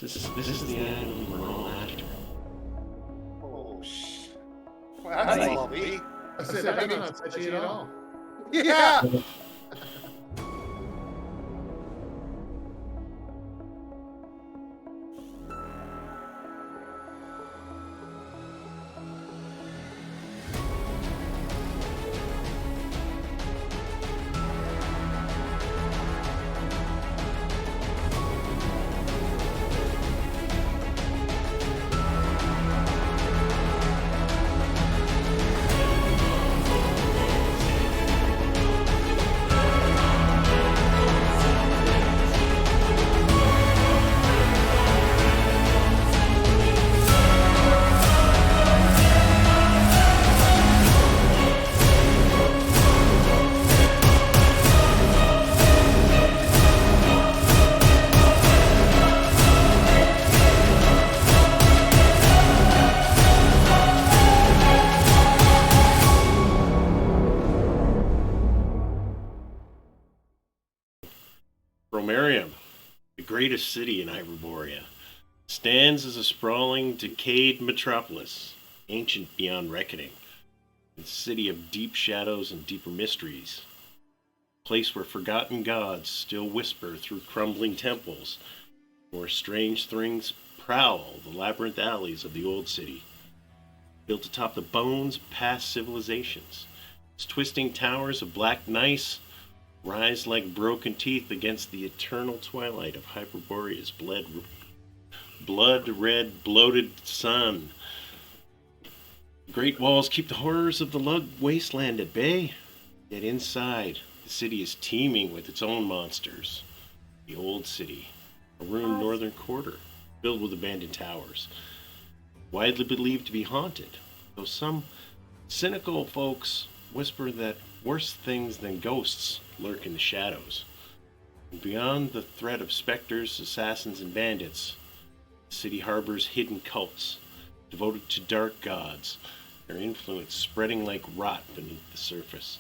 This is the island we're all after. Oh, well, that's lovely. I said, that's not touchy at all. Yeah! Khromarium, the greatest city in Hyperborea, stands as a sprawling, decayed metropolis, ancient beyond reckoning, a city of deep shadows and deeper mysteries, a place where forgotten gods still whisper through crumbling temples, where strange things prowl the labyrinth alleys of the old city, built atop the bones of past civilizations. Its twisting towers of black gneiss rise like broken teeth against the eternal twilight of Hyperborea's blood-red, bloated sun. The great walls keep the horrors of the lug wasteland at bay, yet inside, the city is teeming with its own monsters. The old city, a ruined northern quarter, filled with abandoned towers, widely believed to be haunted, though some cynical folks whisper that worse things than ghosts lurk in the shadows. And beyond the threat of specters, assassins, and bandits, the city harbors hidden cults devoted to dark gods, their influence spreading like rot beneath the surface.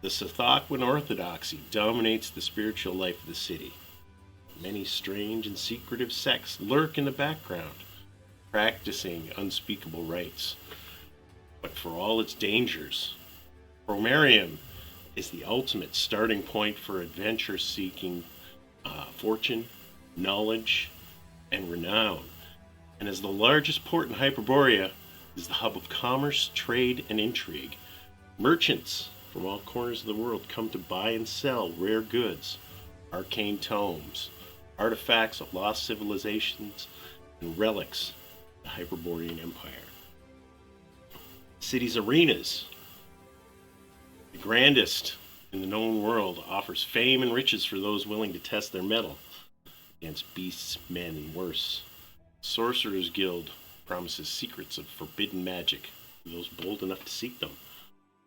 The Xuthalan orthodoxy dominates the spiritual life of the city. Many strange and secretive sects lurk in the background, practicing unspeakable rites. But for all its dangers, Khromarium is the ultimate starting point for adventure-seeking fortune, knowledge, and renown. And as the largest port in Hyperborea, is the hub of commerce, trade, and intrigue. Merchants from all corners of the world come to buy and sell rare goods, arcane tomes, artifacts of lost civilizations, and relics of the Hyperborean Empire. The city's arenas, the grandest in the known world, offers fame and riches for those willing to test their mettle against beasts, men, and worse. The Sorcerer's Guild promises secrets of forbidden magic for those bold enough to seek them,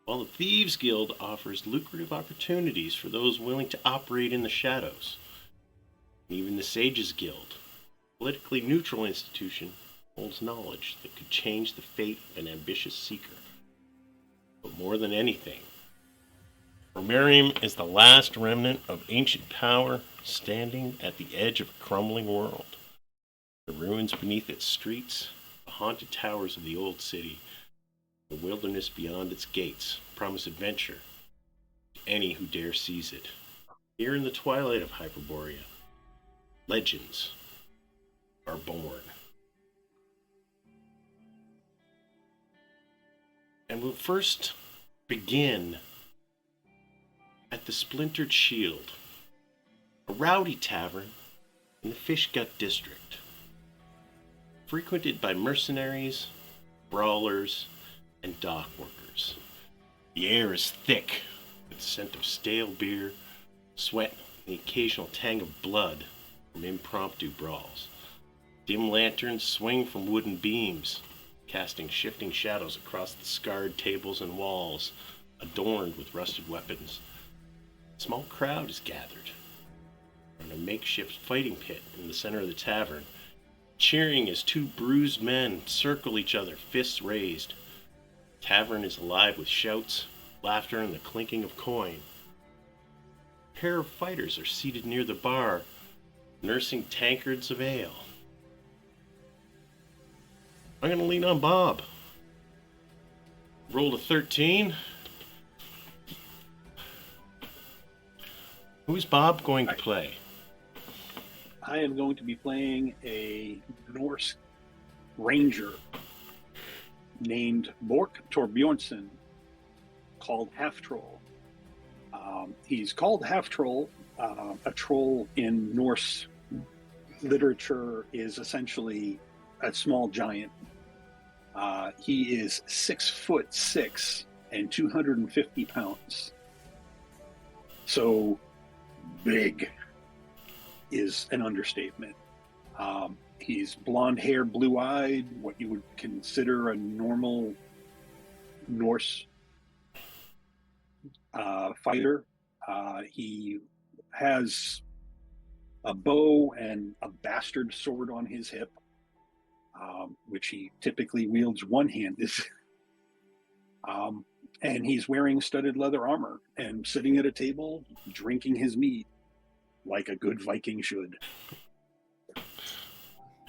while the Thieves' Guild offers lucrative opportunities for those willing to operate in the shadows. Even the Sages' Guild, a politically neutral institution, holds knowledge that could change the fate of an ambitious seeker. But more than anything, Khromarium is the last remnant of ancient power standing at the edge of a crumbling world. The ruins beneath its streets, the haunted towers of the old city, the wilderness beyond its gates promise adventure to any who dare seize it. Here in the twilight of Hyperborea, legends are born. And we'll first begin at the Splintered Shield, a rowdy tavern in the Fishgut district, frequented by mercenaries, brawlers, and dock workers. The air is thick with the scent of stale beer, sweat, and the occasional tang of blood from impromptu brawls. Dim lanterns swing from wooden beams, casting shifting shadows across the scarred tables and walls, adorned with rusted weapons. A small crowd is gathered around a makeshift fighting pit in the center of the tavern, cheering as two bruised men circle each other, fists raised. The tavern is alive with shouts, laughter, and the clinking of coin. A pair of fighters are seated near the bar, nursing tankards of ale. I'm going to lean on Bob. Rolled a 13. Who's Bob going to play? I am going to be playing a Norse ranger named Bork Torbjornsson, called Half Troll. He's called Half Troll. A troll in Norse literature is essentially a small giant. He is 6'6" and 250 pounds. So big is an understatement. He's blonde hair, blue eyed, what you would consider a normal Norse fighter. He has a bow and a bastard sword on his hip, which he typically wields one-handed. And he's wearing studded leather armor and sitting at a table drinking his mead like a good Viking should.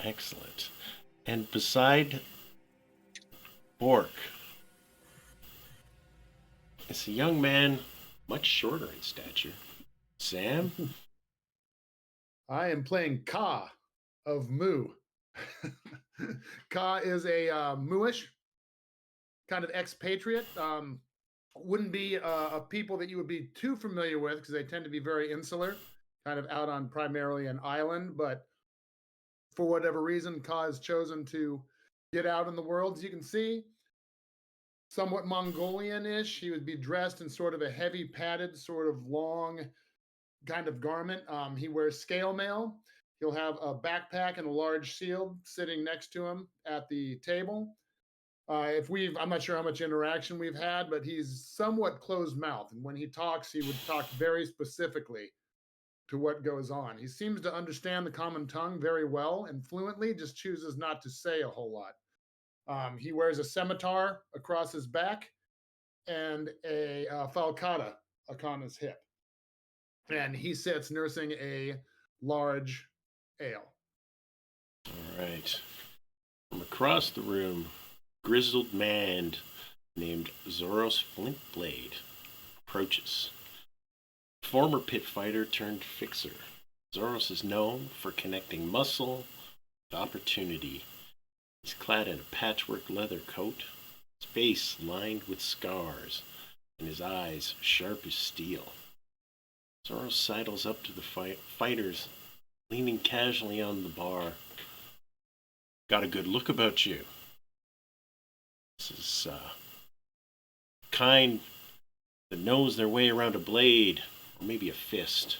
Excellent. And beside Bork is a young man much shorter in stature. Sam? I am playing Ka of Mu. Ka is a Muish kind of expatriate. Wouldn't be a people that you would be too familiar with because they tend to be very insular, kind of out on primarily an island. But for whatever reason, Ka has chosen to get out in the world. As you can see, somewhat Mongolian-ish. He would be dressed in sort of a heavy padded, sort of long kind of garment. He wears scale mail. He'll have a backpack and a large shield sitting next to him at the table. I'm not sure how much interaction we've had, but he's somewhat closed mouthed. And when he talks, he would talk very specifically to what goes on. He seems to understand the common tongue very well and fluently, just chooses not to say a whole lot. He wears a scimitar across his back and a falcata upon his hip. And he sits nursing a large ale. All right. From across the room, grizzled man named Zoros Flintblade approaches. Former pit fighter turned fixer, Zoros is known for connecting muscle with opportunity. He's clad in a patchwork leather coat, his face lined with scars, and his eyes sharp as steel. Zoros sidles up to the fighters, leaning casually on the bar. Got a good look about you. This is kind that knows their way around a blade, or maybe a fist.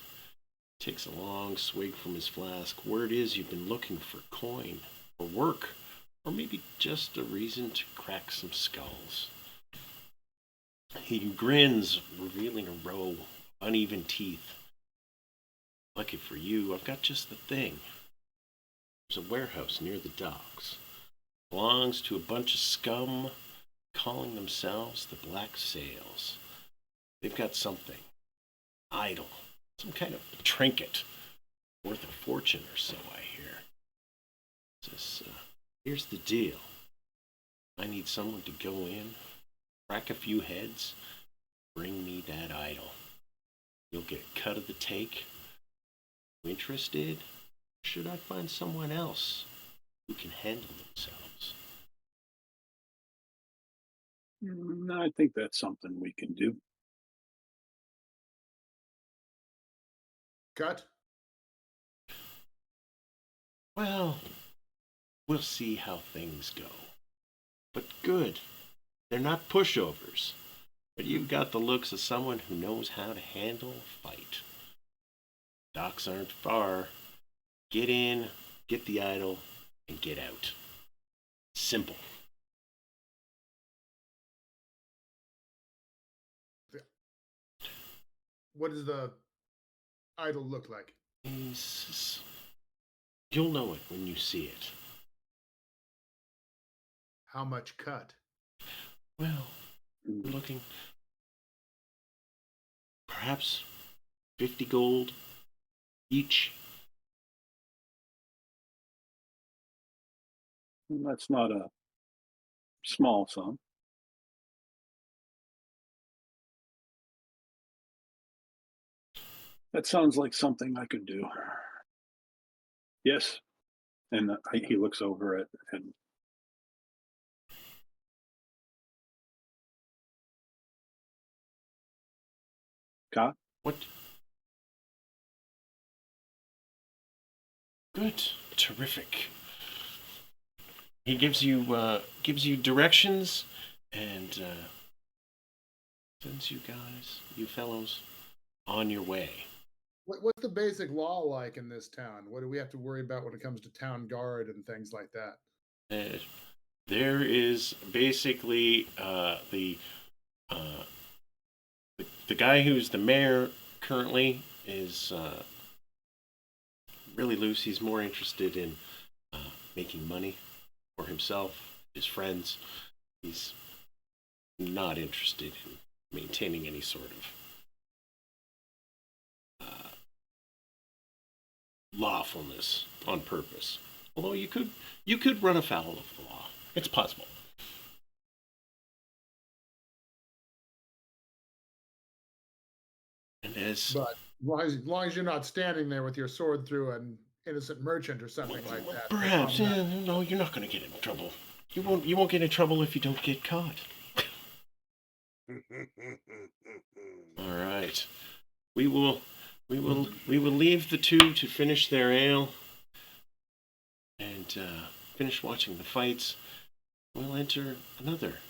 Takes a long swig from his flask. Word is you've been looking for coin, or work, or maybe just a reason to crack some skulls. He grins, revealing a row of uneven teeth. Lucky for you, I've got just the thing. There's a warehouse near the docks. Belongs to a bunch of scum calling themselves the Black Sails. They've got something. Idol. Some kind of trinket. Worth a fortune or so, I hear. Says, here's the deal. I need someone to go in, crack a few heads, bring me that idol. You'll get a cut of the take. Interested? Should I find someone else who can handle themselves? I think that's something we can do. Cut. Well, we'll see how things go. But good. They're not pushovers. But you've got the looks of someone who knows how to handle a fight. Docks aren't far. Get in, get the idol, and get out. Simple. What does the idol look like? You'll know it when you see it. How much cut? Well, we're looking perhaps 50 gold each. That's not a small sum. That sounds like something I could do. Yes. And he looks over at and Scott. What? Good. Terrific. He gives you directions and sends you guys, you fellows, on your way. What's the basic law like in this town? What do we have to worry about when it comes to town guard and things like that? There is basically the guy who's the mayor currently is really loose. He's more interested in making money for himself, his friends. He's not interested in maintaining any sort of lawfulness on purpose. Although you could run afoul of the law. It's possible. And as But as long as you're not standing there with your sword through an innocent merchant or something like that. perhaps, no, you're not going to get in trouble. You won't get in trouble if you don't get caught. All right. We will leave the two to finish their ale and finish watching the fights. We'll enter another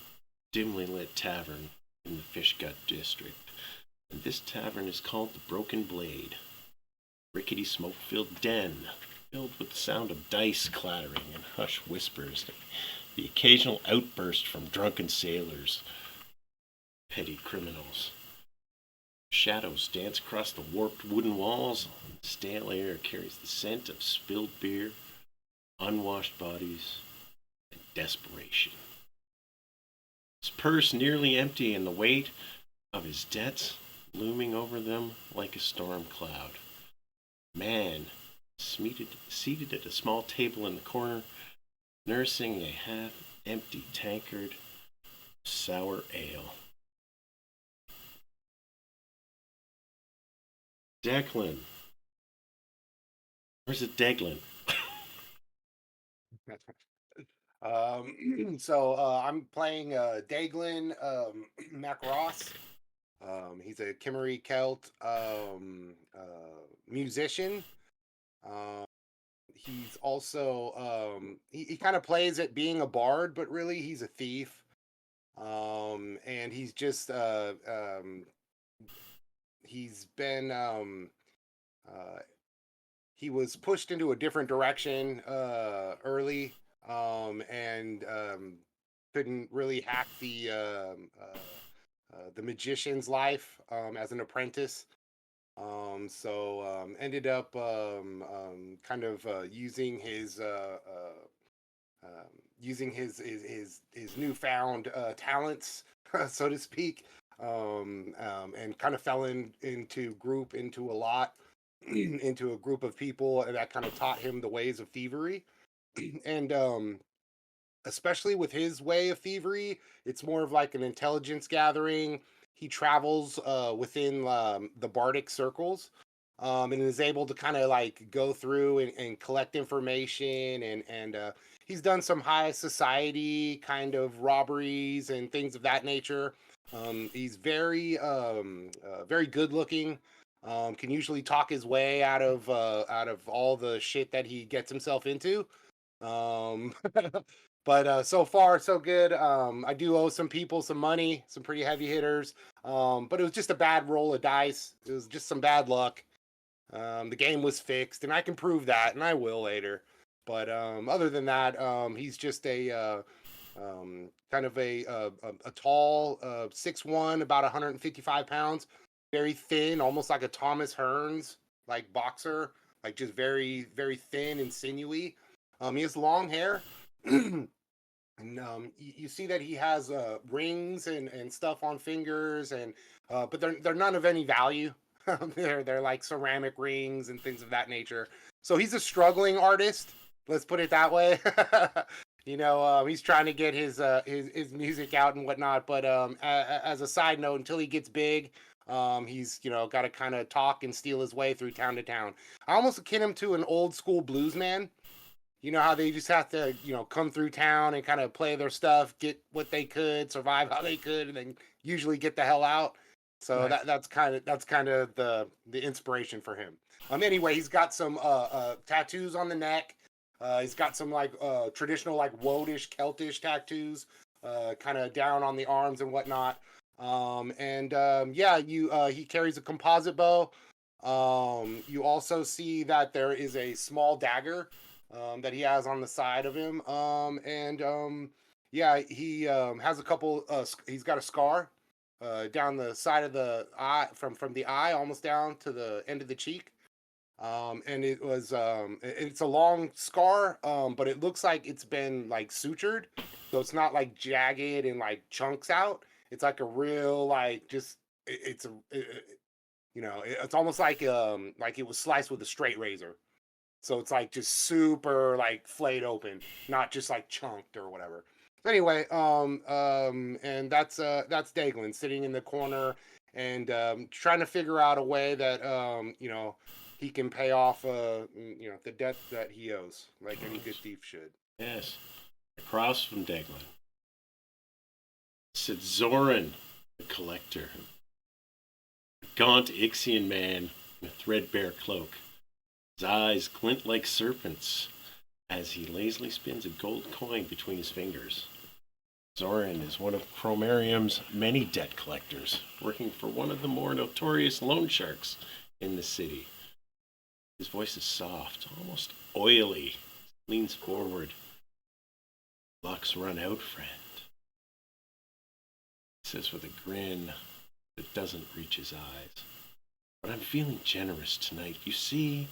dimly lit tavern in the Fish Gut district. And this tavern is called the Broken Blade. Rickety smoke-filled den, filled with the sound of dice clattering and hushed whispers. The occasional outburst from drunken sailors, petty criminals. Shadows dance across the warped wooden walls. The stale air carries the scent of spilled beer, unwashed bodies, and desperation. His purse nearly empty and the weight of his debts looming over them like a storm cloud. Man, seated at a small table in the corner, nursing a half-empty tankard of sour ale. Declan. Where's it, Declan? I'm playing Daglin Macross. He's a Kimmery Celt musician. He's also he kind of plays at being a bard, but really he's a thief. And he's just he's been he was pushed into a different direction early, and couldn't really hack the magician's life as an apprentice. So ended up kind of using his newfound talents, so to speak, and kind of fell into a lot into a group of people that kind of taught him the ways of thievery. And especially with his way of thievery, it's more of like an intelligence gathering. He travels within the bardic circles, and is able to kind of like go through and collect information, and he's done some high society kind of robberies and things of that nature. He's very very good looking. Can usually talk his way out of all the shit that he gets himself into. Um, but so far so good. I do owe some people some money, some pretty heavy hitters. But it was just a bad roll of dice. It was just some bad luck. The game was fixed, and I can prove that, and I will later. But other than that, he's just a kind of a tall 6'1", about 155 pounds, very thin, almost like a Thomas Hearns like boxer, like just very very thin and sinewy. He has long hair. And you see that he has rings and stuff on fingers, and but they're none of any value. They're like ceramic rings and things of that nature. So he's a struggling artist. Let's put it that way. He's trying to get his music out and whatnot. But as a side note, until he gets big, he's got to kind of talk and steal his way through town to town. I almost akin him to an old school blues man. You know how they just have to, come through town and kind of play their stuff, get what they could, survive how they could, and then usually get the hell out. So Nice. that's kind of the inspiration for him. Anyway, he's got some tattoos on the neck. He's got some like traditional like Wodish Celtish tattoos, kind of down on the arms and whatnot. He carries a composite bow. You also see that there is a small dagger that he has on the side of him. He has a couple. He's got a scar down the side of the eye, from the eye almost down to the end of the cheek. And it's a long scar, but it looks like it's been like sutured, so it's not like jagged and like chunks out. It's like a real like just it's almost like it was sliced with a straight razor. So it's like just super like flayed open, not just like chunked or whatever. But anyway, and that's Daglin sitting in the corner and trying to figure out a way that he can pay off the debt that he owes, like any good thief should. Yes. Across from Daglin sits Zoran, the collector. A gaunt Ixian man in a threadbare cloak. His eyes glint like serpents as he lazily spins a gold coin between his fingers. Zoran is one of Chromarium's many debt collectors, working for one of the more notorious loan sharks in the city. His voice is soft, almost oily. He leans forward. Luck's run out, friend. He says with a grin that doesn't reach his eyes. But I'm feeling generous tonight. You see,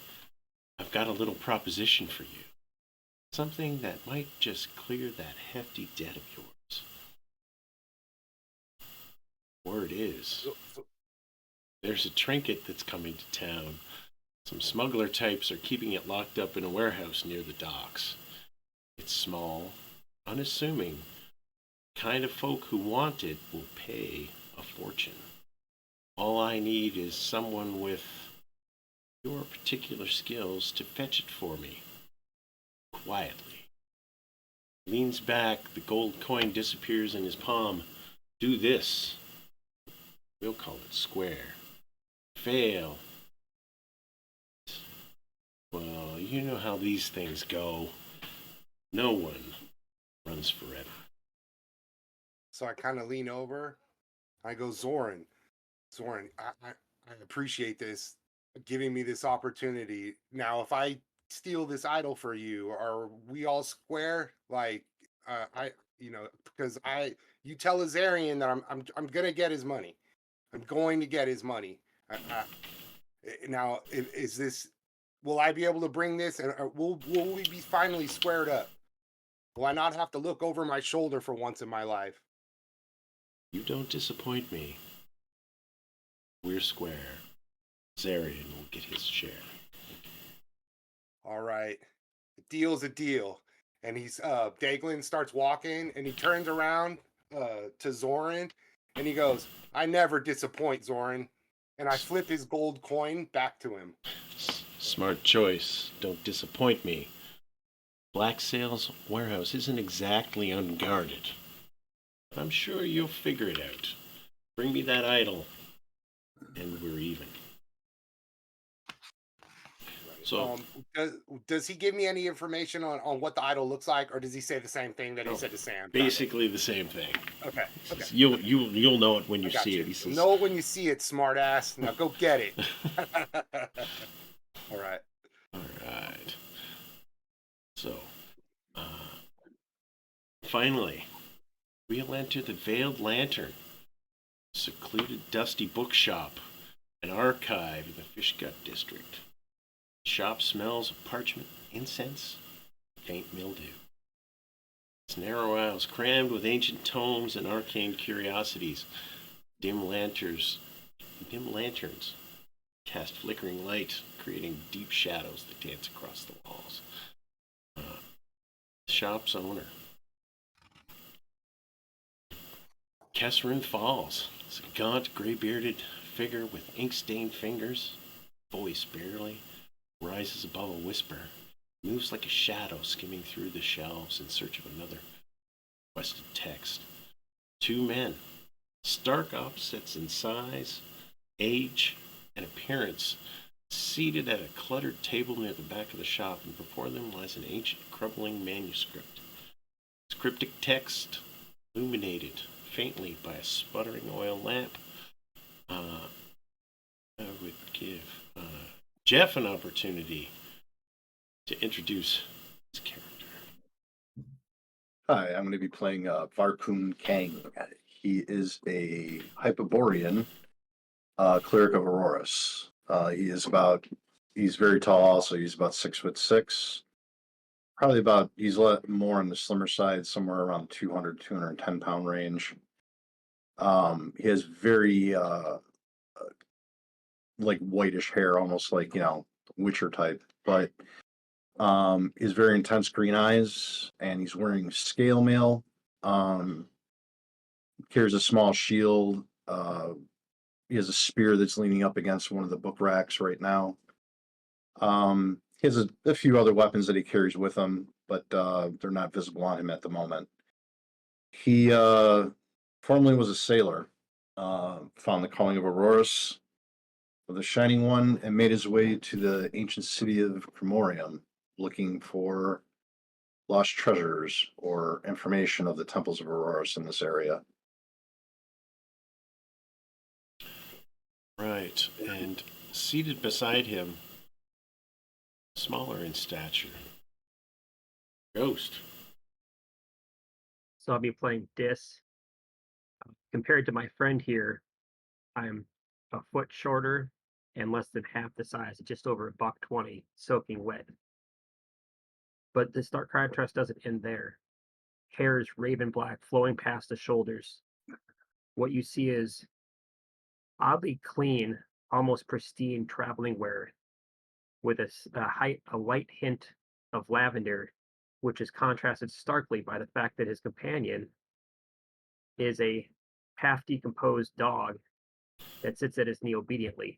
I've got a little proposition for you. Something that might just clear that hefty debt of yours. Word is, there's a trinket that's coming to town. Some smuggler types are keeping it locked up in a warehouse near the docks. It's small, unassuming. The kind of folk who want it will pay a fortune. All I need is someone with your particular skills to fetch it for me. Quietly. He leans back, the gold coin disappears in his palm. Do this. We'll call it square. Fail. Well, you know how these things go. No one runs forever. So I kind of lean over. I go, Zoran, I appreciate this, giving me this opportunity. Now, if I steal this idol for you, are we all square? Like, because you tell Azarian that I'm gonna get his money. I'm going to get his money. Now, is this? Will I be able to bring this, and will we be finally squared up? Will I not have to look over my shoulder for once in my life? You don't disappoint me. We're square. Zarian will get his share. All right. A deal's a deal. And Daglin starts walking and he turns around to Zoran and he goes, I never disappoint, Zoran. And I flip his gold coin back to him. Smart choice. Don't disappoint me. Black Sail's warehouse isn't exactly unguarded. But I'm sure you'll figure it out. Bring me that idol, and we're even. So, does he give me any information on what the idol looks like, or does he say the same thing that he said to Sam? Basically the same thing. Okay. You'll know it when you see it. He says, know it when you see it, smartass. Now go get it. All right. So, finally, we'll enter the Veiled Lantern, secluded dusty bookshop, an archive in the Fishgut district. The shop smells of parchment, incense, faint mildew. Its narrow aisles crammed with ancient tomes and arcane curiosities. Dim lanterns cast flickering light, creating deep shadows that dance across the walls. The shop's owner, Kesserin falls. It's a gaunt, gray-bearded figure with ink-stained fingers, voice barely, rises above a whisper, moves like a shadow skimming through the shelves in search of another requested text. Two men, stark opposites in size, age, and appearance, seated at a cluttered table near the back of the shop, and before them lies an ancient, crumbling manuscript. Its cryptic text, illuminated faintly by a sputtering oil lamp. I would give Jeff an opportunity to introduce his character. Hi, I'm going to be playing Varkun Kang. He is a Hyperborean cleric of Aurorus. He's very tall also. He's about 6'6". He's a lot more on the slimmer side, somewhere around 200, 210 pound range. He has very like whitish hair, almost like, Witcher type, but is very intense green eyes, and he's wearing scale mail. Carries a small shield. He has a spear that's leaning up against one of the book racks right now. He has a few other weapons that he carries with him, but they're not visible on him at the moment. He formerly was a sailor, found the calling of Aurorus, of the Shining One, and made his way to the ancient city of Khromarium, looking for lost treasures or information of the temples of Aurorus in this area. Right, and seated beside him, smaller in stature, Ghost. So I'll be playing Dis. Compared to my friend here, I'm a foot shorter and less than half the size, just over $120, soaking wet. But the stark contrast doesn't end there. Hair is raven black, flowing past the shoulders. What you see is oddly clean, almost pristine traveling wear with a light hint of lavender, which is contrasted starkly by the fact that his companion is a half-decomposed dog that sits at his knee obediently.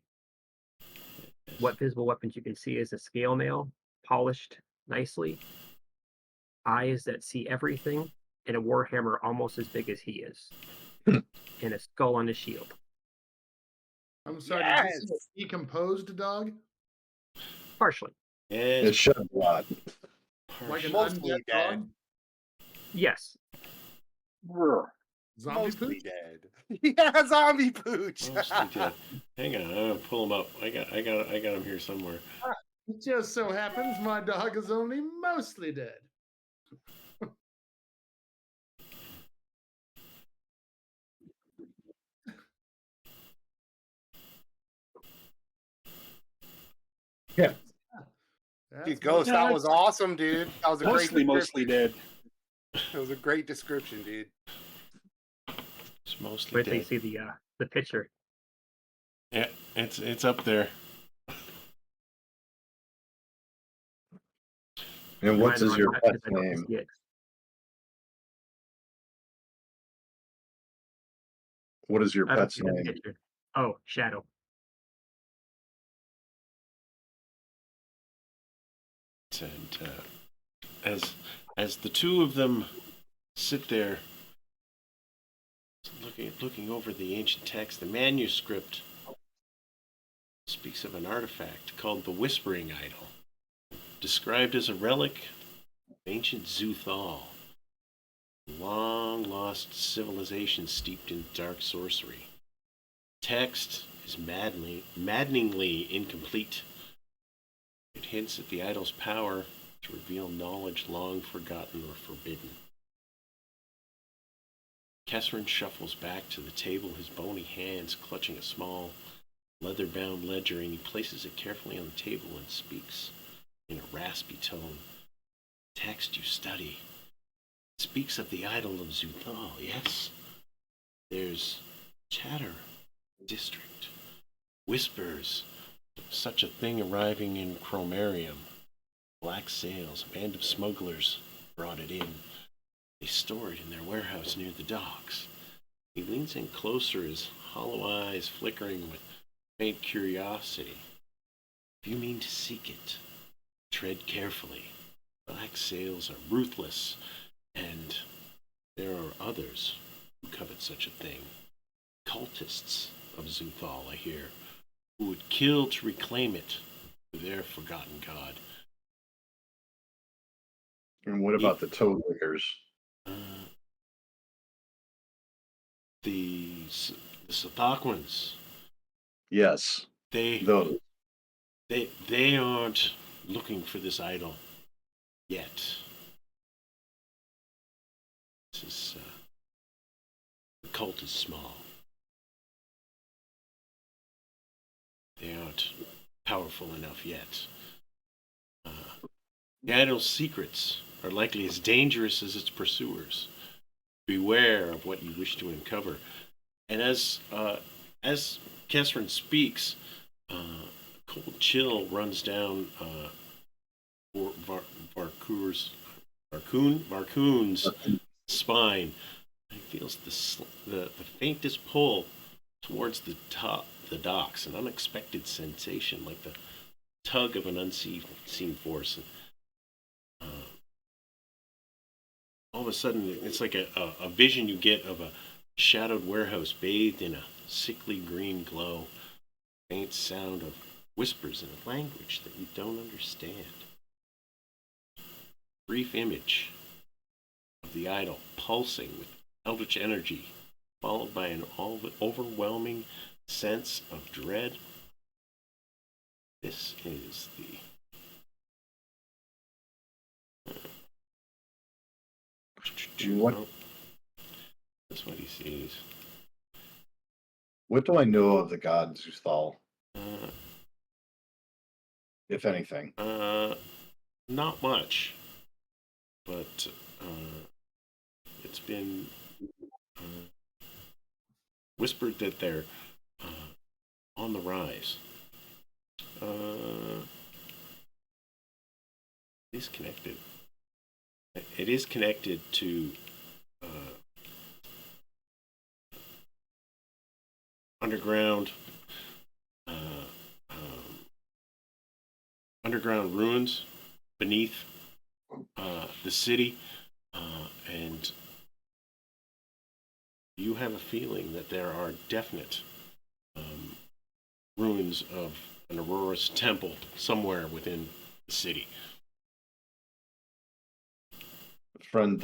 What visible weapons you can see is a scale mail, polished nicely, eyes that see everything, and a warhammer almost as big as he is, and a skull on his shield. I'm sorry, Yes! did you say a decomposed dog? Partially. It should a lot. Like an Mostly undead dead. dog? Yes. Brr. Zombie Mostly pooch? dead. Yeah, zombie pooch. Mostly dead. Hang on, I'm gonna pull him up. I got him here somewhere. It just so happens my dog is only mostly dead. Yeah. Dude, Ghost, that was awesome, dude. That was a Mostly great dead. It was a great description, dude. It's mostly Wait till you dead. see the picture. Yeah, it's up there. And what Mine is are your on pet's I don't name? see it. What is your I don't pet's see the name? picture. Oh, Shadow. And as the two of them sit there, looking over the ancient text, the manuscript speaks of an artifact called the Whispering Idol, described as a relic of ancient Xuthal, long lost civilization steeped in dark sorcery. Text is maddeningly incomplete. It hints at the idol's power to reveal knowledge long forgotten or forbidden. Kesserin shuffles back to the table, his bony hands clutching a small, leather-bound ledger, and he places it carefully on the table and speaks in a raspy tone. The text you study speaks of the idol of Xuthal, yes. There's chatter, district, whispers of such a thing arriving in Khromarium. Black sails, a band of smugglers brought it in. They store it in their warehouse near the docks. He leans in closer, his hollow eyes flickering with faint curiosity. If you mean to seek it, tread carefully. Black sails are ruthless, and there are others who covet such a thing. Cultists of Xuthal, I hear, who would kill to reclaim it for their forgotten god. And what about the toad lickers? The Sathaquans, Yes, they those. they aren't looking for this idol yet. This is the cult is small. They aren't powerful enough yet. The idol's secrets are likely as dangerous as its pursuers. Beware of what you wish to uncover. And as Catherine speaks, a cold chill runs down Varkun's spine. He feels the faintest pull towards the docks, an unexpected sensation, like the tug of an unseen force. And, all of a sudden, it's like a vision you get of a shadowed warehouse bathed in a sickly green glow. Faint sound of whispers in a language that you don't understand. Brief image of the idol pulsing with eldritch energy, followed by an overwhelming sense of dread. This is the What? That's what he sees. What do I know of the god Xuthal, if anything? Not much, but it's been whispered that they're on the rise. It's connected. It is connected to underground underground ruins beneath the city, and you have a feeling that there are definite ruins of an Aurora's temple somewhere within the city. Friend,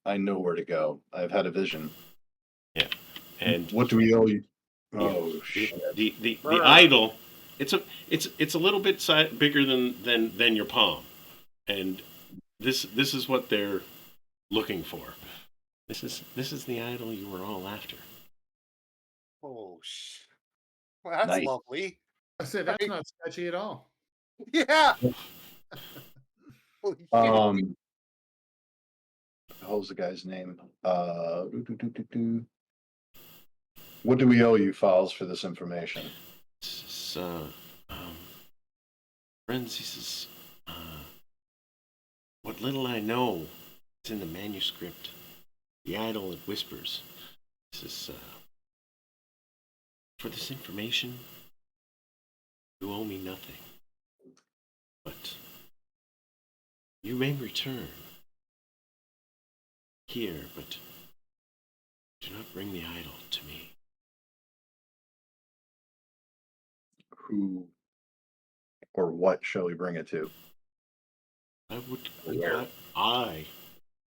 I know where to go. I've had a vision. Yeah, and what do we owe you? Oh the, shit! The idol. It's a little bit bigger than your palm, and this is what they're looking for. This is the idol you were all after. Oh, well, that's Nice. lovely. I said that's not sketchy at all. Yeah. Holy shit. What was the guy's name? What do we owe you, Files, for this information? Friends, he says, what little I know is in the manuscript. The idol that whispers. This is, for this information, you owe me nothing. But you may return here, but do not bring the idol to me. Who or what shall we bring it to? I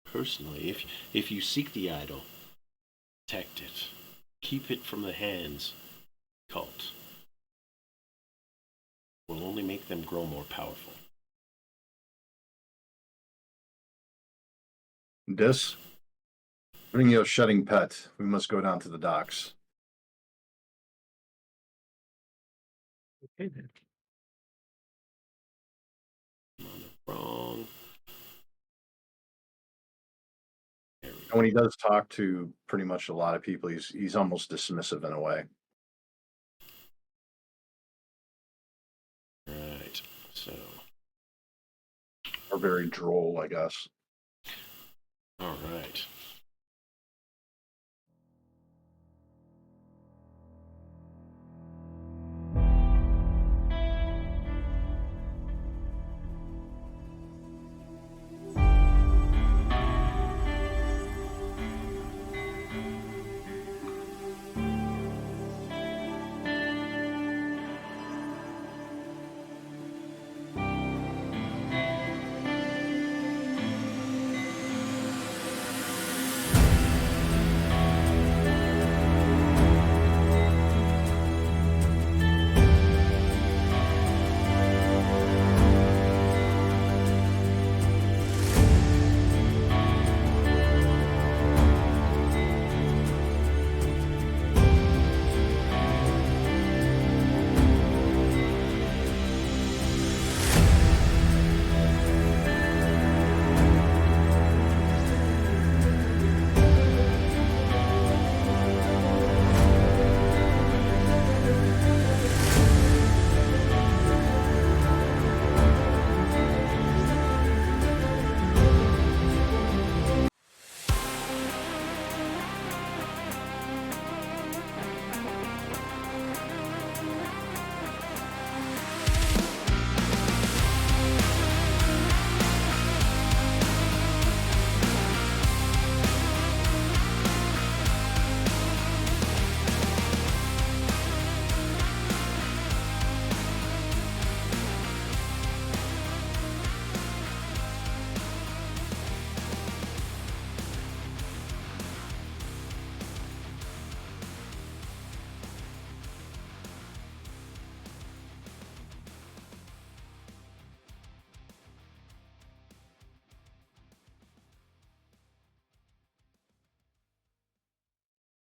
personally, if you seek the idol, protect it. Keep it from the hands of the cult. It will only make them grow more powerful. Dis, bring your shedding pet. We must go down to the docks. Okay then. Wrong. And when he does talk to pretty much a lot of people, he's almost dismissive in a way. Right. So. Or very droll, I guess. All right.